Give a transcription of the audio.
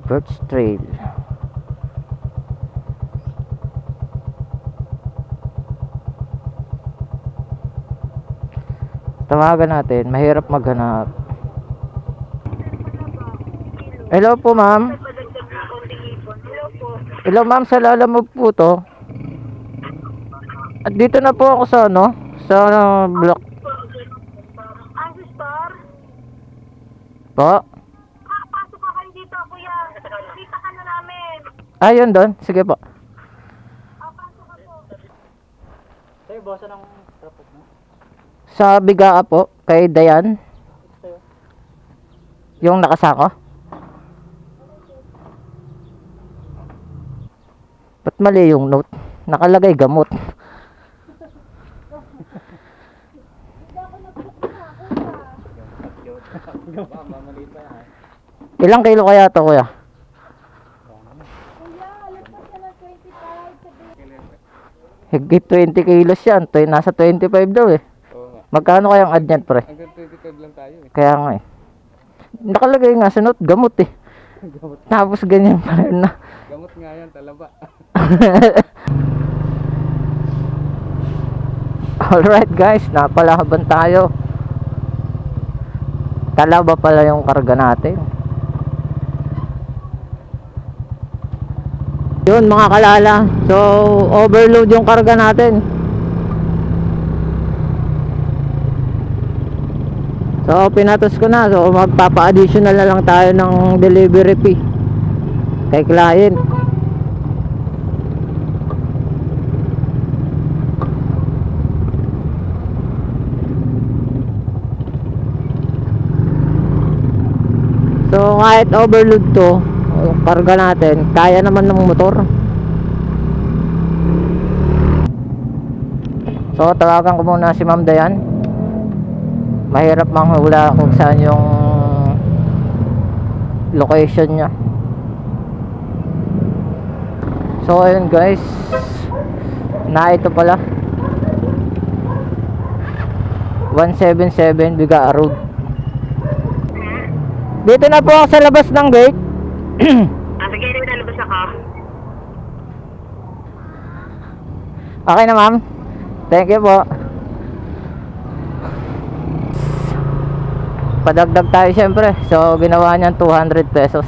Birch Trail. Tawagan natin, mahirap maghanap. Hello po ma'am. Hello ma'am, sa Lalamove po to. At dito na po ako sa ano, sa block. Po? Pasok ka kayo dito, kuya. Kita ka na namin. Ayun doon, sige po. Pasok ka po. Sa'yo, bosa ng trapok mo. Sa Bigaa po, kay Dayan. Sa'yo. Yung nakasako. Ba't mali yung note? Nakalagay gamot. Ilang kilo kaya to kuya? Kuya, lagpas ka ng 25. Higit 20 kilos yan. Nasa 25 daw eh. Oo nga. Magkano kayang ad niyan pre? Hanggang 25 lang tayo eh. Kaya nga eh. Nakalagay nga sa note, gamot eh. Gamot. Tapos ganyan pa rin na. Gamot nga yan, talaba. Alright guys, napalaban tayo. Talaba pala yung karga natin. Yun mga kalala. So overload yung karga natin. So pinatos ko na. So magpapa-additional na lang tayo ng delivery fee kay client. So kahit overload to, yung karga natin, kaya naman ng motor. So tawagan ko muna si Ma'am Dayan. Mahirap manghula kung saan yung location niya. So ayun guys, na ito pala 177 Bigaa Road. Dito na po ako sa labas ng gate. Sige, nalabas ako. Okay na ma'am. Thank you po. Padagdag tayo syempre. So ginawa niyan 200 pesos.